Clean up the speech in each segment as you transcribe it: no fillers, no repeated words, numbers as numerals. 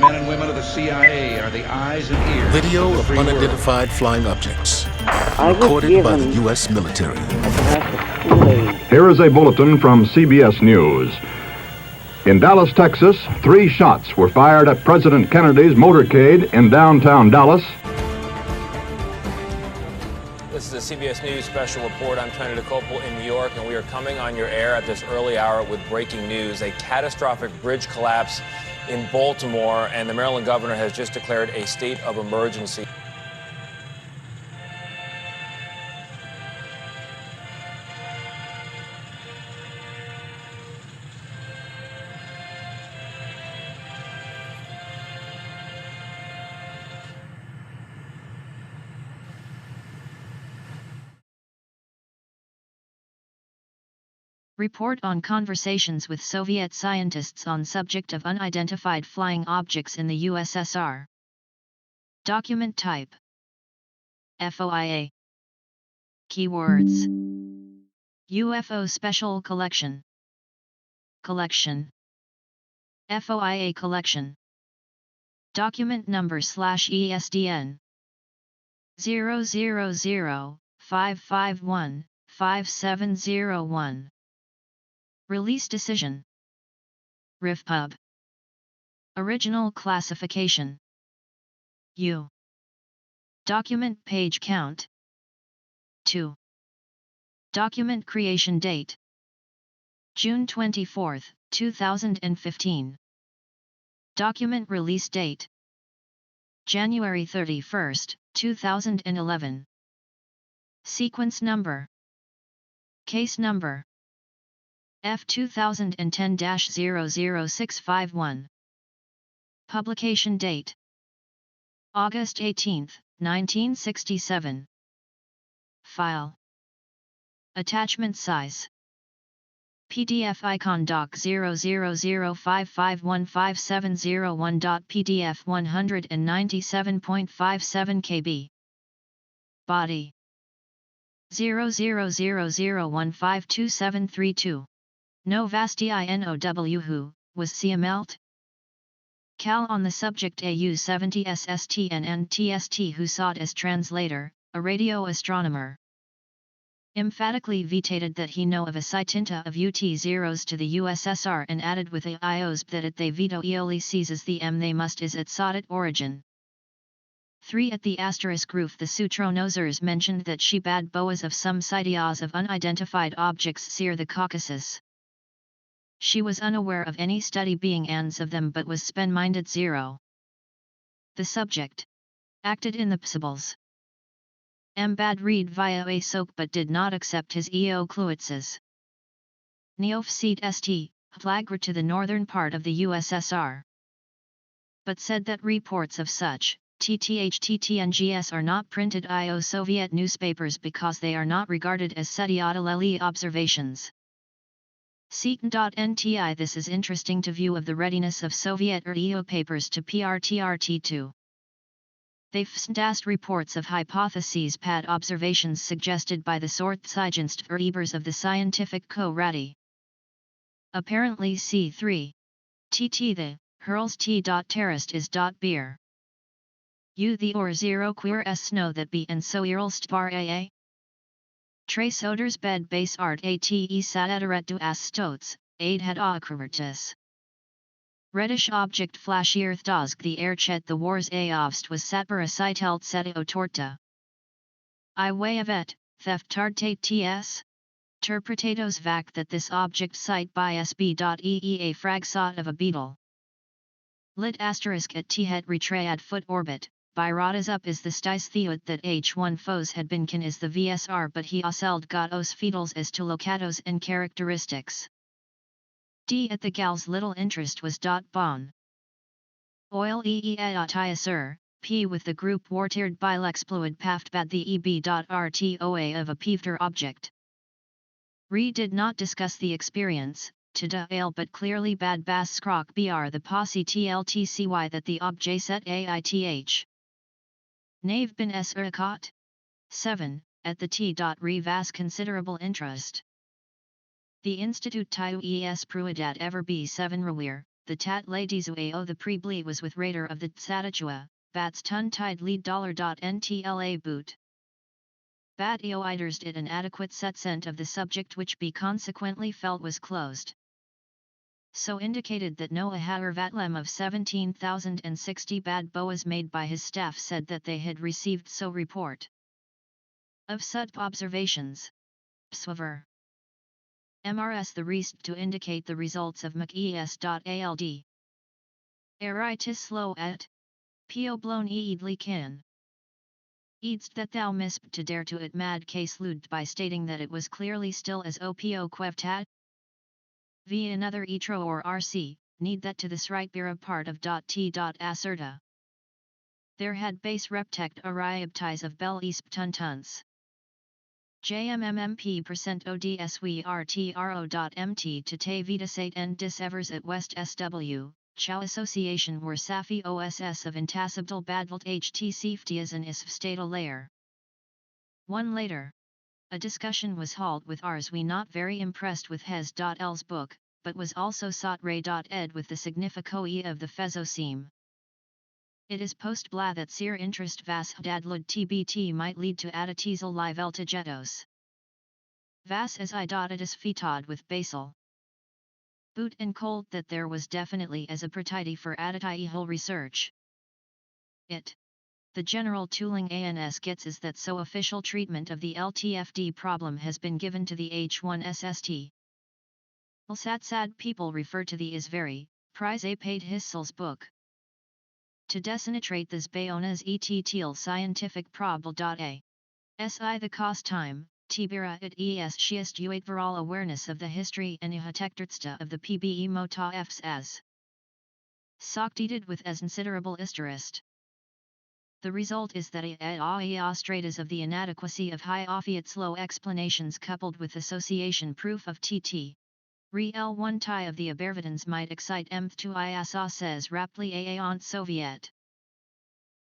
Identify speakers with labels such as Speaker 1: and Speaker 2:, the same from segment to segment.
Speaker 1: men and women of the CIA are the eyes and ears
Speaker 2: Video
Speaker 1: of the
Speaker 2: of
Speaker 1: free
Speaker 2: unidentified flying objects,
Speaker 3: I was
Speaker 2: recorded by the
Speaker 3: given
Speaker 2: U.S. military.
Speaker 3: a glass of Kool-Aid.
Speaker 4: Here is a bulletin from CBS News. In Dallas, Texas, 3 shots were fired at President Kennedy's motorcade in downtown Dallas.
Speaker 5: This is a CBS News special report. I'm Tony DeCopel in New York, and we are coming on your air at this early hour with breaking news. A catastrophic bridge collapse in Baltimore, and the Maryland governor has just declared a state of emergency.
Speaker 6: Report on conversations with Soviet scientists on subject of unidentified flying objects in the USSR. Document type: FOIA. Keywords: UFO Special Collection. Collection. FOIA Collection. Document number /ESDN 000-551-5701. Release decision. RIFPUB. Original classification U. Document page count 2. Document creation date June 24, 2015. Document release date January 31, 2011. Sequence number Case number F 2010-00651. Publication date August 18, 1967. File Attachment size PDF icon doc 000551571.pdf 197.57 KB. Body 0000152732. No vasti INOW who was CMLT. Cal on the subject AU-70 SST and NTST who sought as translator, a radio astronomer. Emphatically vetoed that he know of a citinta of UT-0s to the USSR and added with a IOs that it they veto eoli seizes the M they must is at sought origin. 3 at the asterisk roof the Sutronosers mentioned that she bad boas of some sightings of unidentified objects sear the Caucasus. She was unaware of any study being ans of them but was spen-minded 0. The subject acted in the possibles. Bad read via a soak but did not accept his EO Kluitz's. Neofseat St. Flagger to the northern part of the USSR. But said that reports of such TTHTTNGS are not printed IO Soviet newspapers because they are not regarded as Setiataleli observations. Seaton.nti This is interesting to view of the readiness of Soviet EO papers to PRTRT2. They fstast reports of hypotheses pad observations suggested by the Sortzeigenscht Ebers of the scientific co-rati. Apparently C3. TT the hurls T.terrorist is .beer. U the or 0 queer s know that b and so irlst bar aa. Trace odors bed base art ate satadaret du as stotes, aid had aakruvertus. Reddish object flash earthdosk the airchet the wars aovst was satbara sitelt setio torta. I way of et, theft tartate ts? Terpretatos vac that this object site by sb.eea frag sought of a beetle. Lit asterisk at t-het retrayad foot orbit. By Radas up is the stis theot that H1 foes had been can is the VSR but he oseld got os fetals as to locatos and characteristics. D at the gal's little interest was bon. Oil Ussr, P with the group wartiered bilexploid paft bad the EB.RTOA of a peevter object. Re did not discuss the experience, to da ale but clearly bad bass scrock br the posse tltcy that the obj set aith. Nave bin s urkot? 7, at the t.re vas considerable interest. The Institute Tiu es Pruidat ever B7 Rawir, the tat ladizuao the pre-ble was with radar of the tsatachua, bats ton tide lead $.ntla boot. Bat eoiders did an adequate setcent of the subject which be consequently felt was closed. So indicated that no ahar vatlem of 17,060 bad boas made by his staff said that they had received so report. Of such observations, Pswaver. MRS the rest to indicate the results of McES.ALD. Eritis slow at Pio blown eedly kin. Eadst that thou misp to dare to it mad case lewd by stating that it was clearly still as opo quevtat? V another etro or RC, need that to this right bira part of .t. Asserta. There had base reptect ariabtis of bell easp tuntuns. JMMP % ODSWRTRO.MT to te vitasate and disevers at West SW, Chow Association were Safi OSS of intasibdal badvalt HTC ftias and isf stata layer. One later. A discussion was held with ours we not very impressed with Hes.L's book, but was also sought Ray.ed with the significoe of the Fezoseme. It is post-bla that seer interest vas dadlud tbt might lead to adatizel live eltigetos. Vas as idotatus fetod with basal. Boot and cold that there was definitely as a pertity for adatiehol research. The general tooling ANS gets is that so official treatment of the LTFD problem has been given to the H1SST. Sad people refer to the is very, prize a paid Hissel's book. To desinetrate this Bayona's et teal scientific prob.a. Si the cost time, tibira at es shiest uate viral awareness of the history and ihatectortsta of the PBE mota fs as. Socteated with as considerable istorist. The result is that stratas of the inadequacy of high offiate low explanations coupled with association proof of TT. Real one tie of the abervidans might excite M2 ISA says raptly aont Soviet.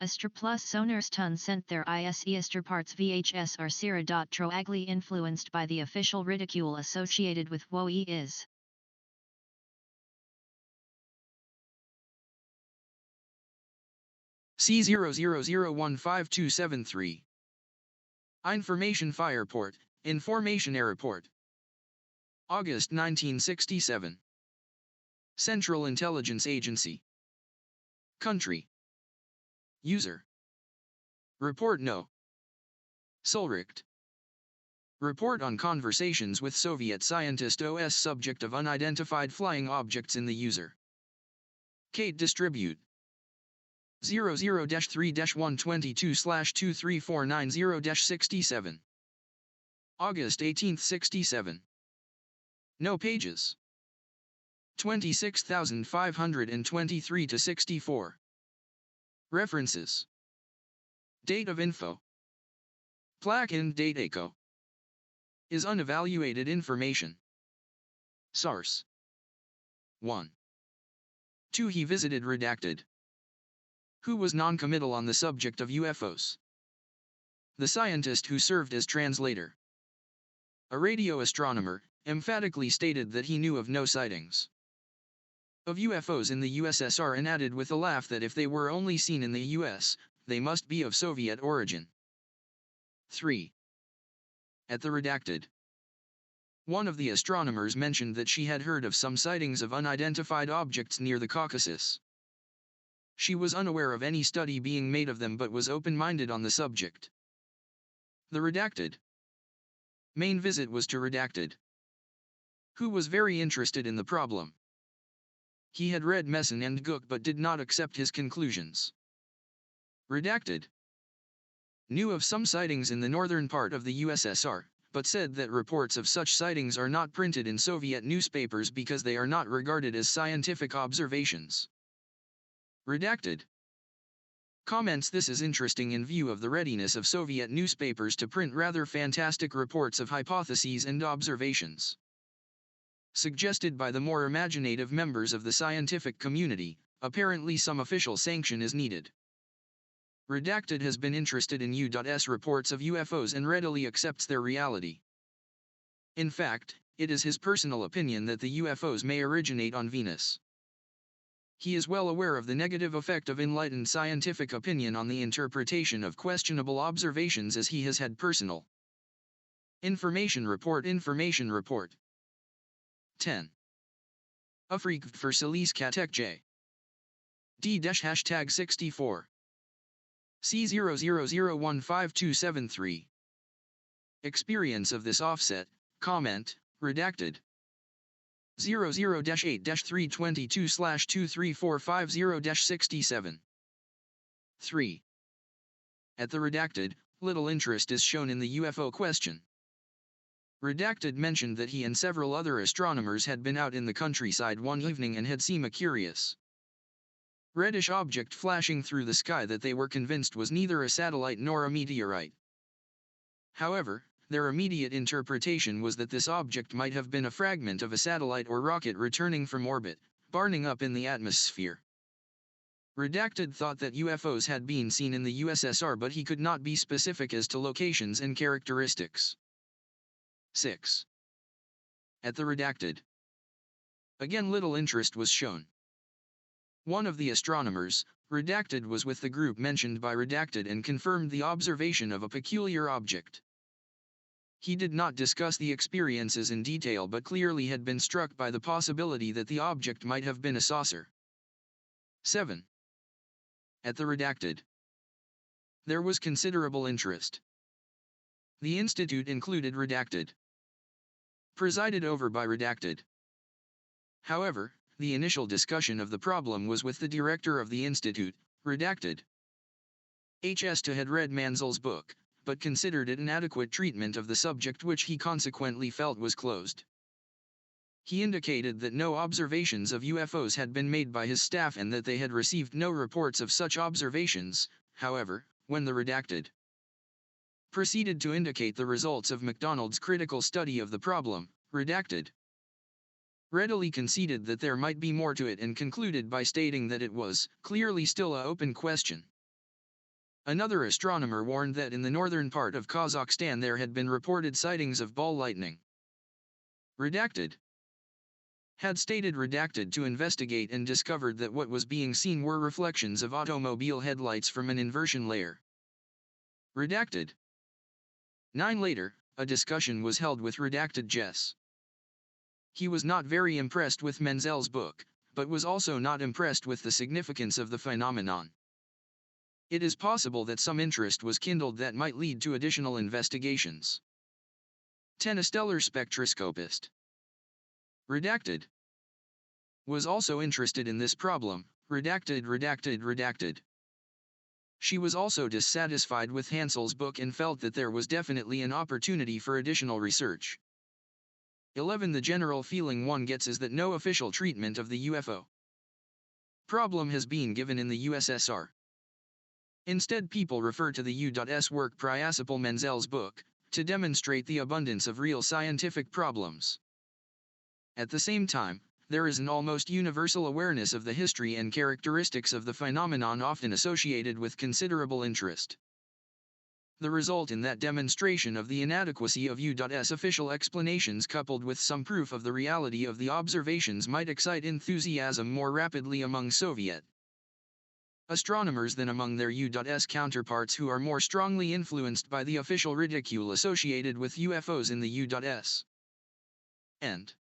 Speaker 6: Astra plus sonars ton sent their Easter parts VHS are Sira.troagly influenced by the official ridicule associated with WOE is.
Speaker 7: C00015273. Information Fireport, Information Airport. August 1967. Central Intelligence Agency. Country. User. Report No. Solricht. Report on conversations with Soviet scientist OS subject of unidentified flying objects in the user. Kate distribute. 00-3-122/23490-67. August 18, 67. No pages. 26,523 to 64. References. Date of info. Plaque in date echo. Is unevaluated information. Source. 1. 2. He visited redacted. Who was non-committal on the subject of UFOs? The scientist who served as translator. A radio astronomer, emphatically stated that he knew of no sightings of UFOs in the USSR and added with a laugh that if they were only seen in the US, they must be of Soviet origin. 3. At the redacted. One of the astronomers mentioned that she had heard of some sightings of unidentified objects near the Caucasus. She was unaware of any study being made of them but was open-minded on the subject. The redacted. Main visit was to redacted. Who was very interested in the problem. He had read Messon and Gook but did not accept his conclusions. Redacted. Knew of some sightings in the northern part of the USSR, but said that reports of such sightings are not printed in Soviet newspapers because they are not regarded as scientific observations. Redacted. Comments this is interesting in view of the readiness of Soviet newspapers to print rather fantastic reports of hypotheses and observations. Suggested by the more imaginative members of the scientific community, apparently some official sanction is needed. Redacted has been interested in U.S. reports of UFOs and readily accepts their reality. In fact, it is his personal opinion that the UFOs may originate on Venus. He is well aware of the negative effect of enlightened scientific opinion on the interpretation of questionable observations, as he has had personal information report. 10. Ufreak for Salis Katek J. D-#64. C00015273. Experience of this offset, comment, redacted. 00-8-322/23450-67. 3. At the redacted, little interest is shown in the UFO question. Redacted mentioned that he and several other astronomers had been out in the countryside one evening and had seen a curious reddish object flashing through the sky that they were convinced was neither a satellite nor a meteorite. However, their immediate interpretation was that this object might have been a fragment of a satellite or rocket returning from orbit, burning up in the atmosphere. Redacted thought that UFOs had been seen in the USSR, but he could not be specific as to locations and characteristics. 6. At the redacted. Again, little interest was shown. One of the astronomers, redacted, was with the group mentioned by redacted and confirmed the observation of a peculiar object. He did not discuss the experiences in detail, but clearly had been struck by the possibility that the object might have been a saucer. 7. At the redacted. There was considerable interest. The institute included redacted, presided over by redacted. However, the initial discussion of the problem was with the director of the institute, redacted. HS had read Mansel's book, but considered it an adequate treatment of the subject, which he consequently felt was closed. He indicated that no observations of UFOs had been made by his staff and that they had received no reports of such observations. However, when the redacted proceeded to indicate the results of MacDonald's critical study of the problem, redacted readily conceded that there might be more to it and concluded by stating that it was clearly still an open question. Another astronomer warned that in the northern part of Kazakhstan there had been reported sightings of ball lightning. Redacted had stated redacted to investigate and discovered that what was being seen were reflections of automobile headlights from an inversion layer. Redacted. 9 later, a discussion was held with redacted Jess. He was not very impressed with Menzel's book, but was also not impressed with the significance of the phenomenon. It is possible that some interest was kindled that might lead to additional investigations. 10. A stellar spectroscopist, redacted, was also interested in this problem. Redacted. She was also dissatisfied with Hansel's book and felt that there was definitely an opportunity for additional research. 11. The general feeling one gets is that no official treatment of the UFO problem has been given in the USSR. Instead, people refer to the U.S. work Priasipal Menzel's book to demonstrate the abundance of real scientific problems. At the same time, there is an almost universal awareness of the history and characteristics of the phenomenon, often associated with considerable interest. The result in that demonstration of the inadequacy of U.S. official explanations coupled with some proof of the reality of the observations might excite enthusiasm more rapidly among Soviet astronomers than among their U.S. counterparts, who are more strongly influenced by the official ridicule associated with UFOs in the U.S. End.